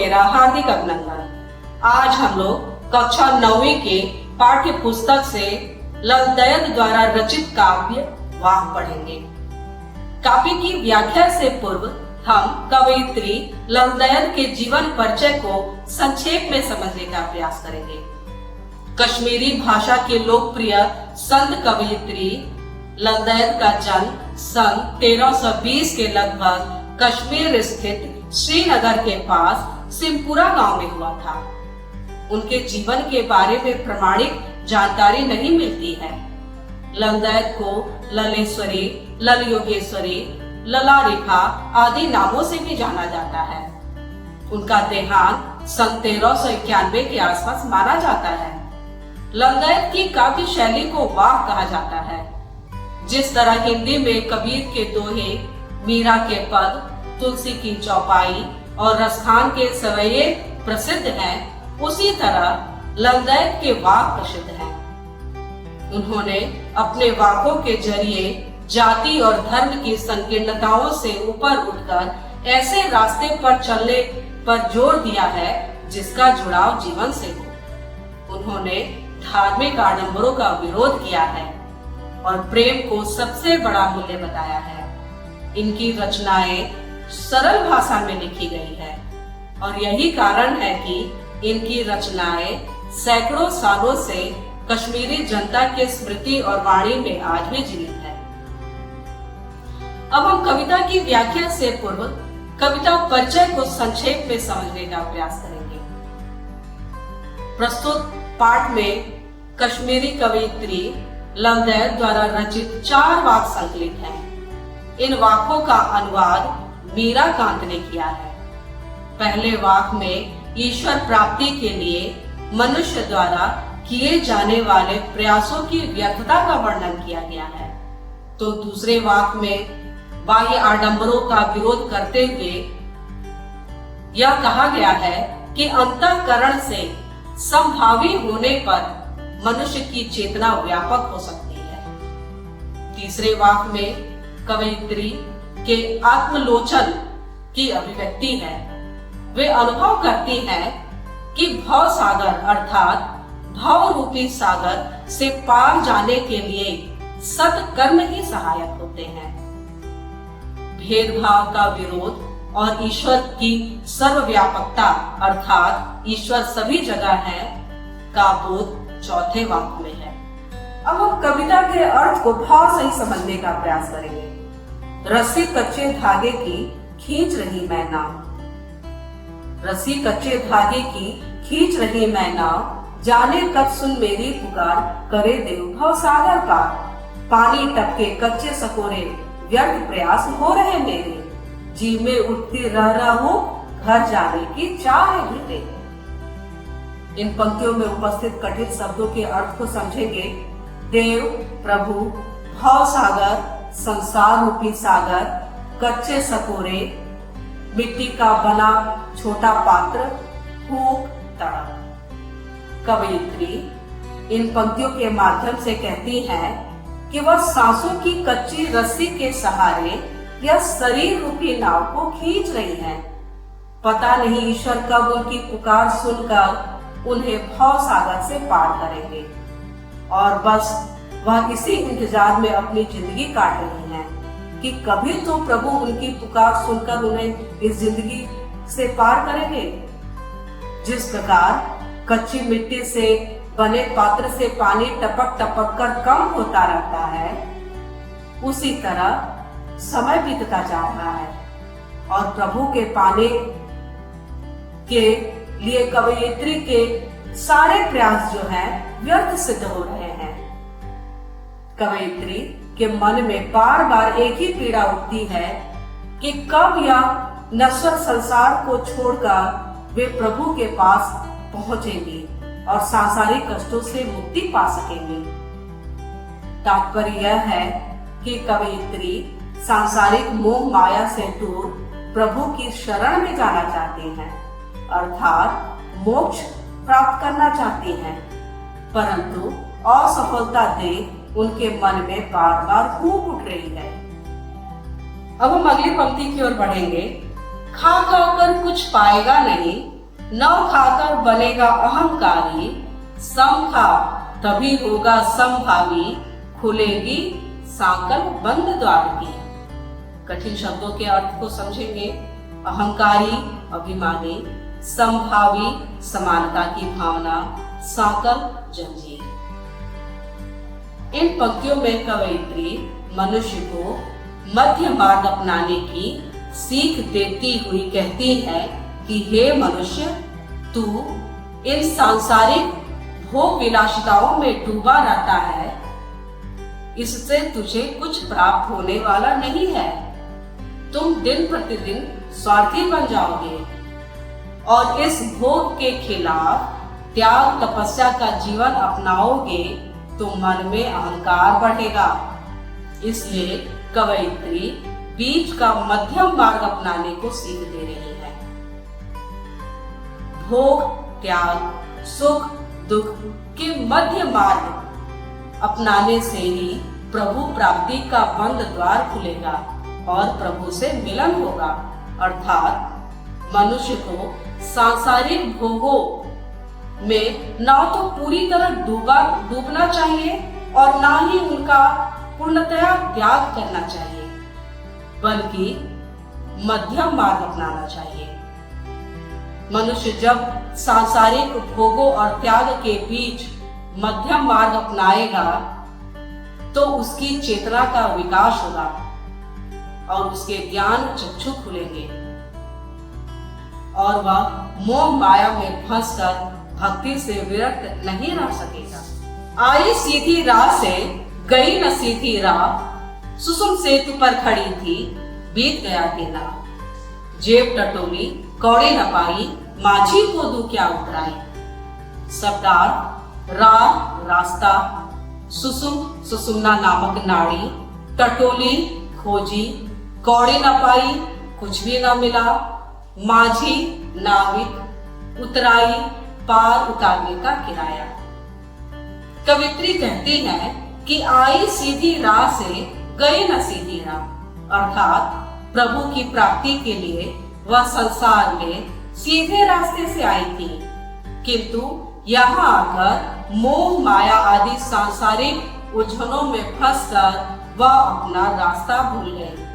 मेरा हार्दिक अभिनंदन। आज हम लोग कक्षा 9वीं के पाठ्य पुस्तक से ललदयद द्वारा रचित काव्य वाह पढ़ेंगे। काव्य की व्याख्या से पूर्व हम कवयित्री ललदयद के जीवन परिचय को संक्षेप में समझने का प्रयास करेंगे। कश्मीरी भाषा के लोकप्रिय संत कवयित्री ललदयद का जन्म सन 1320 के लगभग कश्मीर स्थित श्रीनगर के पास सिमपुरा गांव में हुआ था। उनके जीवन के बारे में प्रमाणिक जानकारी नहीं मिलती है। ललदयद को ललेश्वरी, लल योगेश्वरी, लला रेखा आदि नामों से भी जाना जाता है। उनका देहांत सन 1391 के आसपास माना जाता है। ललदयद की काव्य शैली को वाह कहा जाता है। जिस तरह हिंदी में कबीर के दोहे, मीरा के पद, तुलसी की चौपाई और रसखान के सवैये प्रसिद्ध हैं, उसी तरह ललदयद के वाक प्रसिद्ध हैं। उन्होंने अपने वाकों के जरिए जाति और धर्म की संकीर्णताओं से ऊपर उठकर ऐसे रास्ते पर चलने पर जोर दिया है जिसका जुड़ाव जीवन से हो। उन्होंने धार्मिक आडंबरों का विरोध किया है और प्रेम को सबसे बड़ा मूल्य बताया है। इनकी रचनाएं सरल भाषा में लिखी गई है और यही कारण है कि इनकी रचनाएं सैकड़ों सालों से कश्मीरी जनता के स्मृति और वाणी में आज भी जीवित है। अब हम कविता की व्याख्या से पूर्व कविता परिचय को संक्षेप में समझने का प्रयास करेंगे। प्रस्तुत पाठ में कश्मीरी कवयित्री ललदयद द्वारा रचित 4 वाक संकलित हैं। इन वाकों का अनुवाद मीरा कांत ने किया है। पहले वाक में ईश्वर प्राप्ति के लिए मनुष्य द्वारा किए जाने वाले प्रयासों की व्यर्थता का वर्णन किया गया है, तो दूसरे वाक में बाह्य आडंबरों का विरोध करते हुए यह कहा गया है कि अंतःकरण से समभावी होने पर मनुष्य की चेतना व्यापक हो सकती है। तीसरे वाक में कवयित्री के आत्मलोचन की अभिव्यक्ति है। वे अनुभव करती हैं कि भव सागर अर्थात भव रूपी सागर से पार जाने के लिए सत्कर्म ही सहायक होते हैं। भेदभाव का विरोध और ईश्वर की सर्वव्यापकता अर्थात ईश्वर सभी जगह है का बोध चौथे वाक्य में है। अब हम कविता के अर्थ को भाव सही समझने का प्रयास करेंगे। रस्सी कच्चे धागे की खींच रही मैं नाव, रस्सी कच्चे धागे की खींच रही मैं नाव, जाने कब सुन मेरी पुकार, करे देव भव सागर पार। पानी टपके कच्चे सकोरे, व्यर्थ प्रयास हो रहे मेरे, जी में उठती रह रहा हूँ, घर जाने की चाह है घटे। इन पंक्तियों में उपस्थित कठिन शब्दों के अर्थ को समझेंगे। देव, प्रभु, भव सागर, संसार रूपी सागर, कच्चे सकोरे, मिट्टी का बना छोटा पात्र, फूक, तड़प। कवयित्री इन पंक्तियों के माध्यम से कहती है कि वह सांसों की कच्ची रस्सी के सहारे या शरीर रूपी नाव को खींच रही है। पता नहीं ईश्वर कब उनकी पुकार सुनकर उन्हें भव सागर से पार करेंगे और बस वह इसी इंतजार में अपनी जिंदगी काट रही हैं कि कभी तो प्रभु उनकी पुकार सुनकर उन्हें इस जिंदगी से पार करेंगे। जिस प्रकार कच्ची मिट्टी से बने पात्र से पानी टपक टपक कर कम होता रहता है, उसी तरह समय बीतता जा रहा है और प्रभु के पाने के लिए कवयित्री के सारे प्रयास जो हैं व्यर्थ सिद्ध हो रहे हैं। कवयित्री के मन में बार बार एक ही पीड़ा उठती है कि कब यह नश्वर संसार को छोड़कर वे प्रभु के पास पहुंचेंगी और सांसारिक कष्टों से मुक्ति पा सकेंगी। तात्पर्य यह है कि कवयित्री सांसारिक मोह माया से दूर प्रभु की शरण में जाना चाहती हैं, अर्थात मोक्ष प्राप्त करना चाहती हैं, परंतु असफलता देख उनके मन में बार बार फूक उठ रही है। अब हम अगली पंक्ति की ओर बढ़ेंगे। खा खा कर कुछ पाएगा नहीं, न खाकर बनेगा अहंकारी, सम खा तभी होगा समभावी, खुलेगी सांकल बंद द्वार की। कठिन शब्दों के अर्थ को समझेंगे। अहंकारी अभिमानी, समभावी समानता की भावना, सांकल जंजीर। इन पंक्तियों में कवयित्री मनुष्य को मध्य मार्ग अपनाने की सीख देती हुई कहती है कि हे मनुष्य, तू इन सांसारिक भोग विलासिताओं में डूबा रहता है, इससे तुझे कुछ प्राप्त होने वाला नहीं है। तुम दिन प्रतिदिन स्वार्थी बन जाओगे और इस भोग के खिलाफ त्याग तपस्या का जीवन अपनाओगे तो मन में अहंकार बढ़ेगा। इसलिए कवयित्री बीच का मध्यम मार्ग अपनाने को सीख दे रही है। भोग, त्याग, सुख, दुख के मध्य मार्ग अपनाने से ही प्रभु प्राप्ति का बंद द्वार खुलेगा और प्रभु से मिलन होगा। अर्थात मनुष्य को सांसारिक भोगों में ना तो पूरी तरह डूबना चाहिए और ना ही उनका पूर्णतया त्याग करना चाहिए, बल्कि मध्यम मार्ग अपनाना चाहिए। मनुष्य जब सांसारिक भोगों और त्याग के बीच मध्यम मार्ग अपनाएगा तो उसकी चेतना का विकास होगा और उसके ज्ञान चक्षु खुलेंगे और वह मोह माया में फंसकर भक्ति से विरक्त नहीं रह सकेगा। आई सीधी राह से गई न सीधी राह, सुसुम सेतु पर खड़ी थी बीत गया देना। जेब टटोली कौड़ी न पाई, माझी को दू क्या उतराई। शब्दार्थ राह रास्ता, सुसुम सुसुमना नामक नाड़ी, टटोली खोजी, कौड़ी न पाई कुछ भी न मिला, माझी नाविक, उतराई पार उतारने का किराया। कवित्री कहती है कि आई सीधी राह से गई न सीधी राह, अर्थात प्रभु की प्राप्ति के लिए वह संसार में सीधे रास्ते से आई थी, किंतु यहाँ आकर मोह माया आदि सांसारिक उलझनों में फंसकर वह अपना रास्ता भूल गई।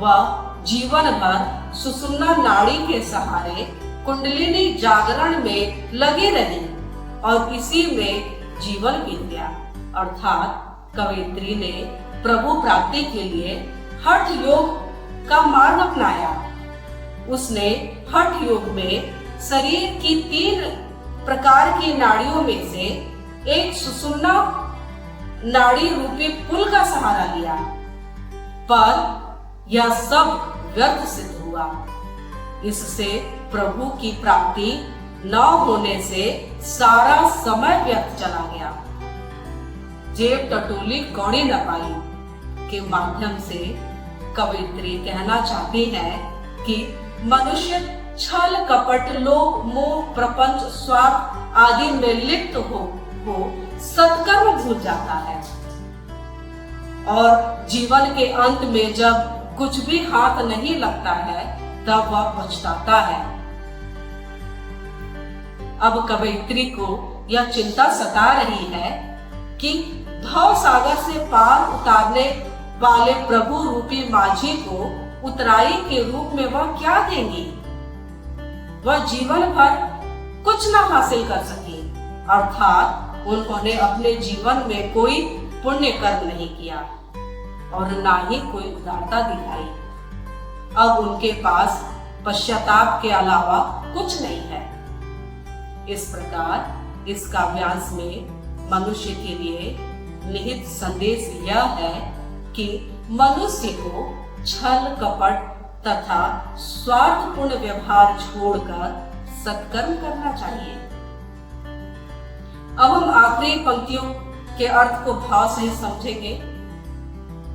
वह जीवन भर सुषुम्ना नाड़ी के सहारे कुंडलिनी जागरण में लगी रही और इसी में जीवन बीत गया। अर्थात कवयित्री ने प्रभु प्राप्ति के लिए हठ योग का मार्ग अपनाया। उसने हठ योग में शरीर की 3 प्रकार की नाड़ियों में से एक सुषुम्ना नाड़ी रूपी पुल का सहारा लिया, पर यह सब व्यर्थ सिद्ध हुआ। इससे प्रभु की प्राप्ति न होने से सारा समय व्यर्थ चला गया। जेब टटोली कौड़ी न पाई के माध्यम से कवयित्री कहना चाहती है कि मनुष्य छल कपट लोभ मोह प्रपंच स्वार्थ आदि में लिप्त हो सत्कर्म भूल जाता है और जीवन के अंत में जब कुछ भी हाथ नहीं लगता है तब वह पछताता है। अब कवयित्री को यह चिंता सता रही है कि भव सागर से पार उतारने वाले प्रभु रूपी माझी को उतराई के रूप में वह क्या देंगी। वह जीवन भर कुछ न हासिल कर सकी, अर्थात उन्होंने अपने जीवन में कोई पुण्य कर्म नहीं किया और ना ही कोई उदारता दिखाई। अब उनके पास पश्चाताप के अलावा कुछ नहीं है। इस प्रकार इस काव्यांश में मनुष्य के लिए निहित संदेश यह है कि मनुष्य को छल कपट तथा स्वार्थपूर्ण व्यवहार छोड़कर सत्कर्म करना चाहिए। अब हम आखिरी पंक्तियों के अर्थ को भाव से समझेंगे।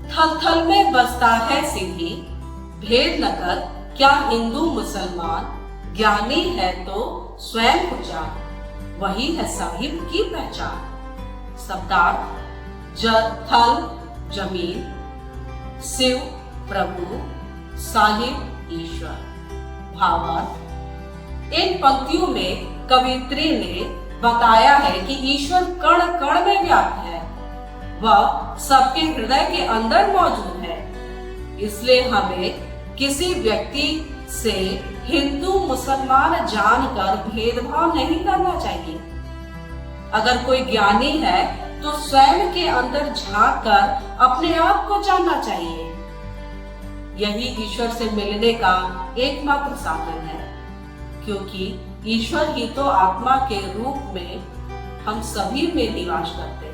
थल थल में बसता है सिंही, भेद न कर क्या हिंदू मुसलमान, ज्ञानी है तो स्वयं को जान, वही है साहिब की पहचान। शब्दार्थ थल जमीन, शिव प्रभु, साहिब ईश्वर। भावार्थ इन पंक्तियों में कवियत्री ने बताया है कि ईश्वर कण कण में व्याप्त है, वह सबके हृदय के अंदर मौजूद है। इसलिए हमें किसी व्यक्ति से हिंदू मुसलमान जानकर भेदभाव नहीं करना चाहिए। अगर कोई ज्ञानी है तो स्वयं के अंदर झांक कर अपने आप को जानना चाहिए। यही ईश्वर से मिलने का एकमात्र साधन है, क्योंकि ईश्वर ही तो आत्मा के रूप में हम सभी में निवास करते हैं।